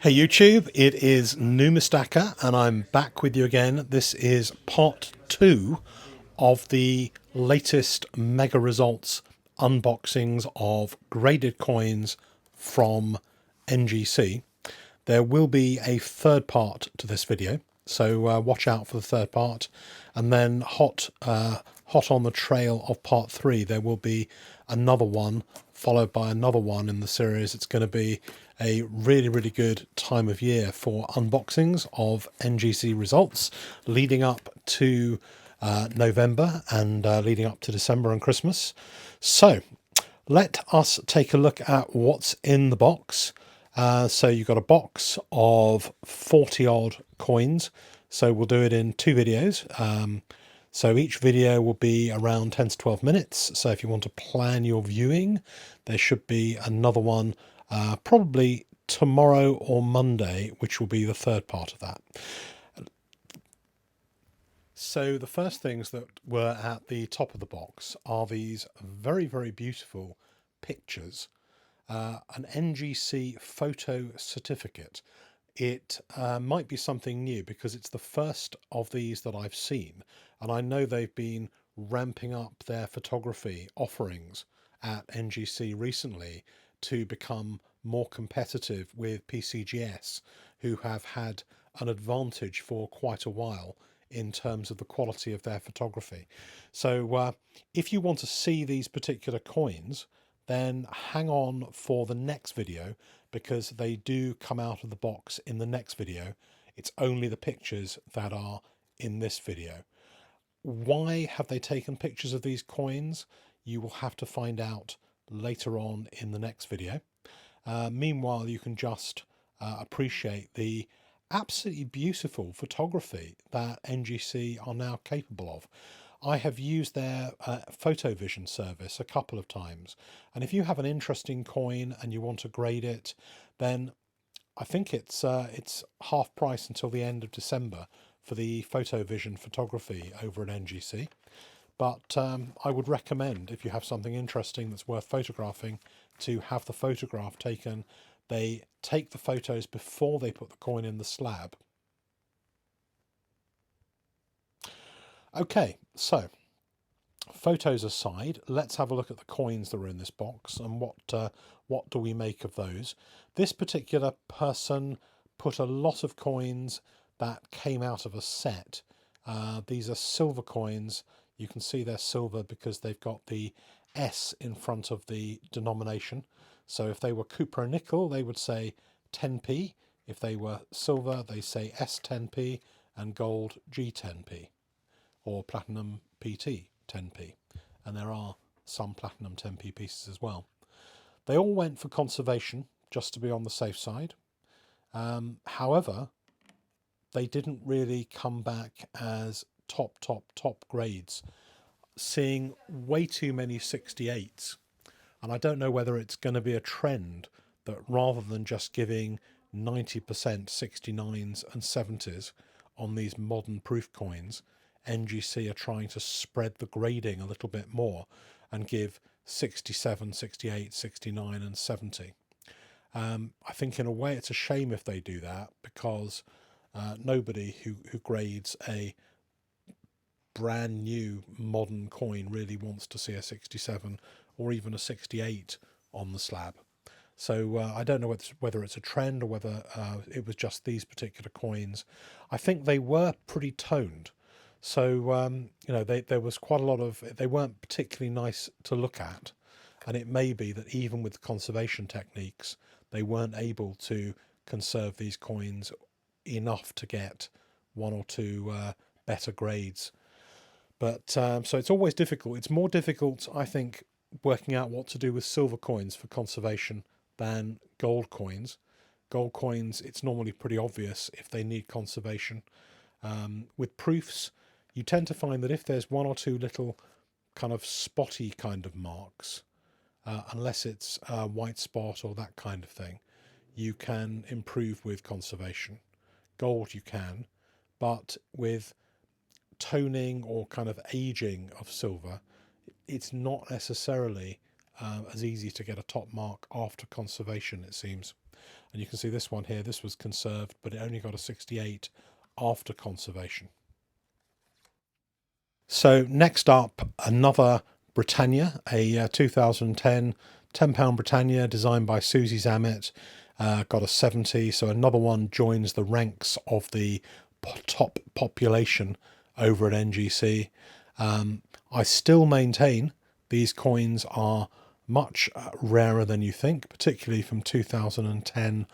Hey YouTube, it is Numistaka and I'm back with you again. This is part 2 of the latest mega results unboxings of graded coins from NGC. There will be a third part to this video, so watch out for the third part. And then hot on the trail of part 3, there will be another one followed by another one in the series. It's going to be a really good time of year for unboxings of NGC results leading up to November and leading up to December and Christmas. So let us take a look at what's in the box. So you've got a box of 40 odd coins. So we'll do it in 2 videos. So each video will be around 10 to 12 minutes. So if you want to plan your viewing, there should be another one probably tomorrow or Monday, which will be the third part of that. So the first things that were at the top of the box are these very beautiful pictures. An NGC photo certificate. It might be something new because it's the first of these that I've seen, and I know they've been ramping up their photography offerings at NGC recently to become more competitive with PCGS, who have had an advantage for quite a while in terms of the quality of their photography. So if you want to see these particular coins, then hang on for the next video, because they do come out of the box in the next video. It's only the pictures that are in this video. Why have they taken pictures of these coins? You will have to find out later on in the next video. Meanwhile, you can just appreciate the absolutely beautiful photography that NGC are now capable of. I have used their photo vision service a couple of times, and if you have an interesting coin and you want to grade it, then I think it's half price until the end of December for the photo vision photography over at NGC. But I would recommend, if you have something interesting that's worth photographing, to have the photograph taken. They take the photos before they put the coin in the slab. Okay, so photos aside, let's have a look at the coins that are in this box and what do we make of those. This particular person put a lot of coins that came out of a set. These are silver coins. You can see they're silver because they've got the S in front of the denomination. So if they were cupro nickel, they would say 10p. If they were silver, they say S10p, and gold G10p. Or platinum PT 10p, and there are some platinum 10p pieces as well. They all went for conservation, just to be on the safe side. However, they didn't really come back as top grades, seeing way too many 68s. And I don't know whether it's going to be a trend that rather than just giving 90% 69s and 70s on these modern proof coins, NGC are trying to spread the grading a little bit more and give 67, 68, 69 and 70. I think in a way it's a shame if they do that, because nobody who grades a brand new modern coin really wants to see a 67 or even a 68 on the slab. So I don't know whether it's a trend or whether it was just these particular coins. I think they were pretty toned. So, you know, there was quite a lot of, they weren't particularly nice to look at. And it may be that even with conservation techniques, they weren't able to conserve these coins enough to get 1 or 2 better grades. But so it's always difficult. It's more difficult, I think, working out what to do with silver coins for conservation than gold coins. Gold coins, it's normally pretty obvious if they need conservation. With proofs, you tend to find that if there's 1 or 2 little kind of spotty kind of marks, unless it's a white spot or that kind of thing, you can improve with conservation. Gold you can, but with toning or kind of aging of silver, it's not necessarily as easy to get a top mark after conservation, it seems. And you can see this one here, this was conserved, but it only got a 68 after conservation. So next up, another Brittania, a 2010 £10 Brittania designed by Susie Zammit, got a 70. So another one joins the ranks of the top population over at NGC. I still maintain these coins are much rarer than you think, particularly from 2010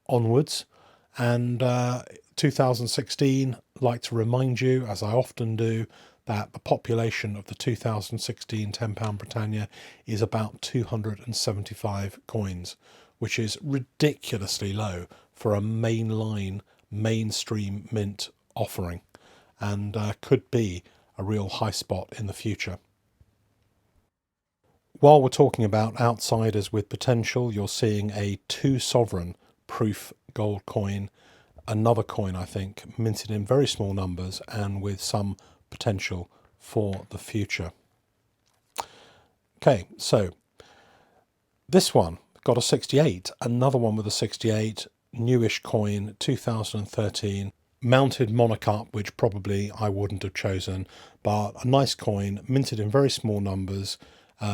onwards. And 2016, like to remind you, as I often do, that the population of the 2016 £10 Britannia is about 275 coins, which is ridiculously low for a mainline, mainstream mint offering, and could be a real high spot in the future. While we're talking about outsiders with potential, you're seeing a 2 sovereign proof gold coin, another coin I think minted in very small numbers and with some potential for the future. Okay, so this one got a 68, another one with a 68, newish coin, 2013, mounted monocup, which probably I wouldn't have chosen, but a nice coin, minted in very small numbers,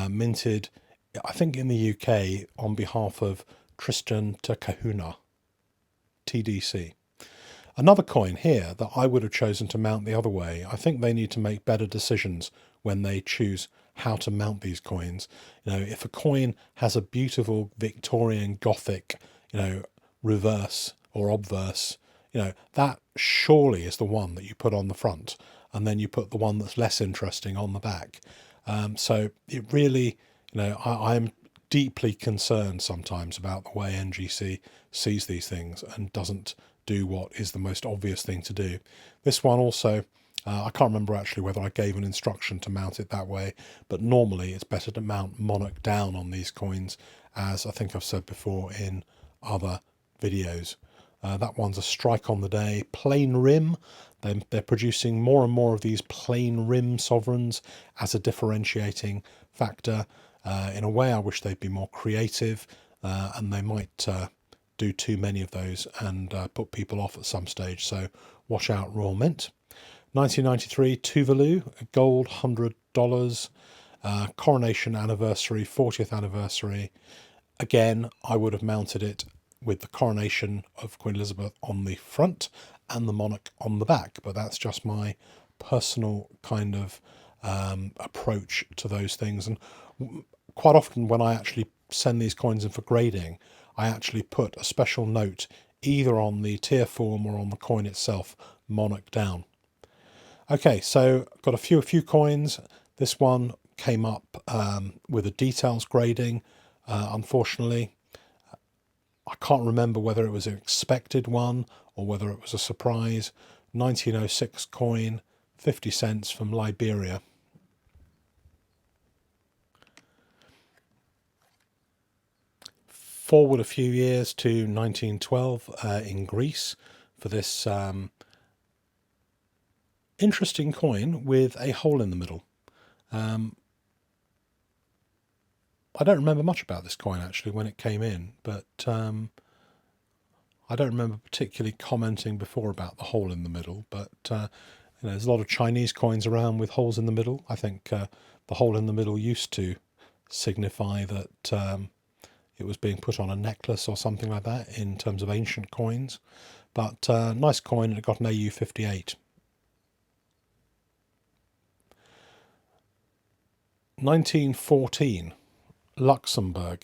minted, I think, in the UK on behalf of Tristan Te Kahuna, TDC. Another coin here that I would have chosen to mount the other way. I think they need to make better decisions when they choose how to mount these coins. If a coin has a beautiful Victorian Gothic, reverse or obverse, that surely is the one that you put on the front, and then you put the one that's less interesting on the back. So it really, I'm deeply concerned sometimes about the way NGC sees these things and doesn't do what is the most obvious thing to do. This one also, I can't remember actually whether I gave an instruction to mount it that way, but normally it's better to mount monarch down on these coins, as I think I've said before in other videos. That one's a strike on the day, plain rim. They're producing more and more of these plain rim sovereigns as a differentiating factor. In a way, I wish they'd be more creative, and they might do too many of those and put people off at some stage. So watch out, Royal Mint. 1993 Tuvalu, gold, $100, coronation anniversary, 40th anniversary. Again, I would have mounted it with the coronation of Queen Elizabeth on the front and the monarch on the back, but that's just my personal kind of approach to those things. And quite often when I actually send these coins in for grading, I actually put a special note either on the tier form or on the coin itself, monarch down. Okay, so got a few coins. This one came up with a details grading, unfortunately. I can't remember whether it was an expected one or whether it was a surprise. 1906 coin, 50 cents from Liberia. Forward a few years to 1912 in Greece for this interesting coin with a hole in the middle. I don't remember much about this coin actually when it came in, but I don't remember particularly commenting before about the hole in the middle, but there's a lot of Chinese coins around with holes in the middle. I think the hole in the middle used to signify that it was being put on a necklace or something like that in terms of ancient coins. But nice coin, and it got an AU 58. 1914, Luxembourg.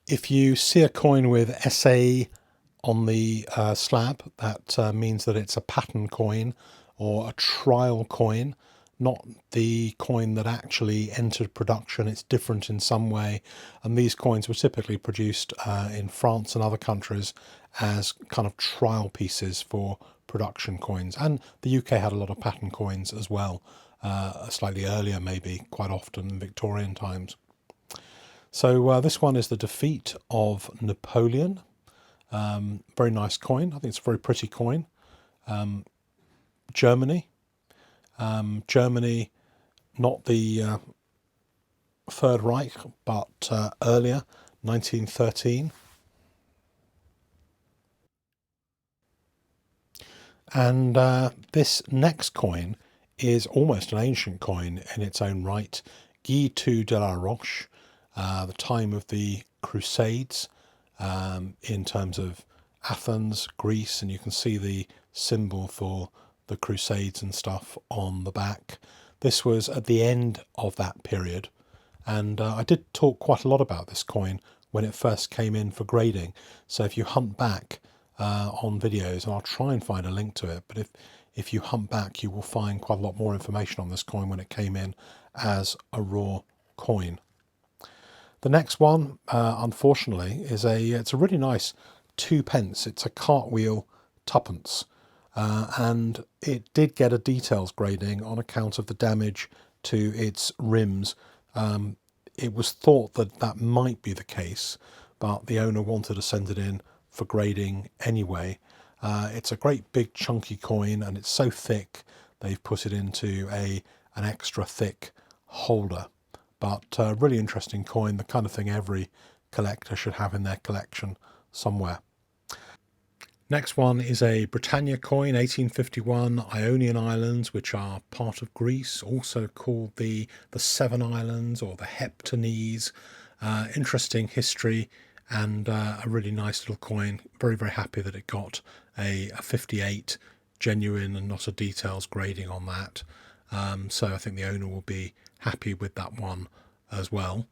If you see a coin with SA on the slab, that means that it's a pattern coin or a trial coin, not the coin that actually entered production. It's different in some way, and these coins were typically produced in France and other countries as kind of trial pieces for production coins. And the UK had a lot of pattern coins as well, slightly earlier, maybe quite often in Victorian times. So this one is the defeat of Napoleon. Very nice coin. I think it's a very pretty coin. Germany. Germany, not the Third Reich, but earlier, 1913. And this next coin is almost an ancient coin in its own right. Guy II de la Roche, the time of the Crusades, in terms of Athens, Greece, and you can see the symbol for the Crusades and stuff on the back. This was at the end of that period, and I did talk quite a lot about this coin when it first came in for grading. So if you hunt back on videos, and I'll try and find a link to it, but if you hunt back, you will find quite a lot more information on this coin when it came in as a raw coin. The next one, unfortunately, it's a really nice 2 pence. It's a cartwheel tuppence, and it did get a details grading on account of the damage to its rims. It was thought that that might be the case, but the owner wanted to send it in for grading anyway. It's a great big chunky coin, and it's so thick they've put it into an extra thick holder. But really interesting coin, the kind of thing every collector should have in their collection somewhere. Next one is a Brittania coin, 1851, Ionian Islands, which are part of Greece, also called the Seven Islands or the Heptanese. Interesting history, and a really nice little coin. Very, very happy that it got a 58 genuine and not a details grading on that. So I think the owner will be happy with that one as well,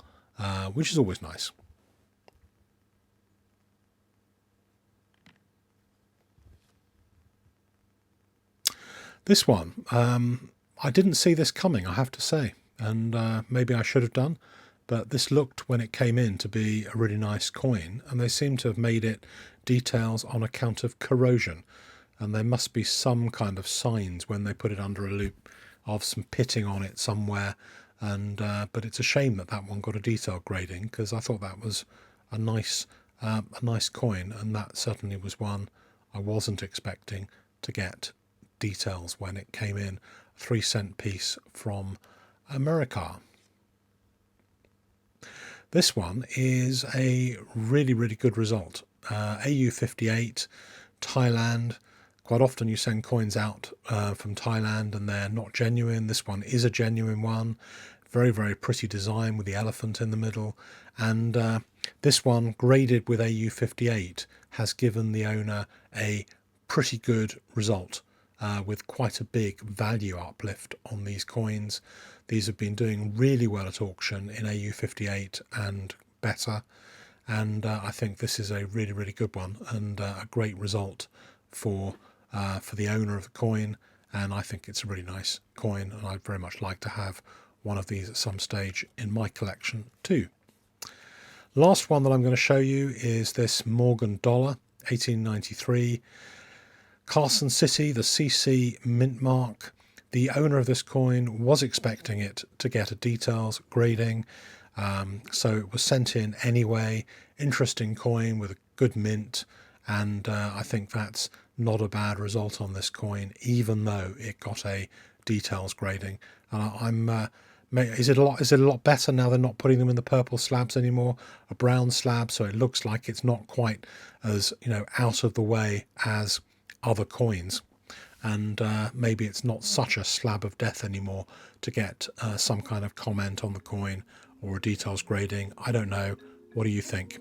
which is always nice. This one, I didn't see this coming, I have to say, and maybe I should have done, but this looked, when it came in, to be a really nice coin, and they seem to have made it details on account of corrosion, and there must be some kind of signs when they put it under a loop of some pitting on it somewhere, and but it's a shame that that one got a detail grading, because I thought that was a nice coin, and that certainly was one I wasn't expecting to get details when it came in. 3-cent piece from America. This one is a really, really good result. AU58, Thailand. Quite often you send coins out from Thailand and they're not genuine. This one is a genuine one. Very, very pretty design with the elephant in the middle. And this one, graded with AU58, has given the owner a pretty good result, with quite a big value uplift on these coins. These have been doing really well at auction in AU58 and better, and I think this is a really, really good one, and a great result for the owner of the coin, and I think it's a really nice coin, and I'd very much like to have one of these at some stage in my collection too. Last one that I'm going to show you is this Morgan dollar, 1893. Carson City, the CC mint mark. The owner of this coin was expecting it to get a details grading, so it was sent in anyway. Interesting coin with a good mint, and I think that's not a bad result on this coin, even though it got a details grading. Is it a lot better now? They're not putting them in the purple slabs anymore, a brown slab, so it looks like it's not quite as, out of the way as other coins, and maybe it's not such a slab of death anymore to get some kind of comment on the coin or a details grading. I don't know. What do you think?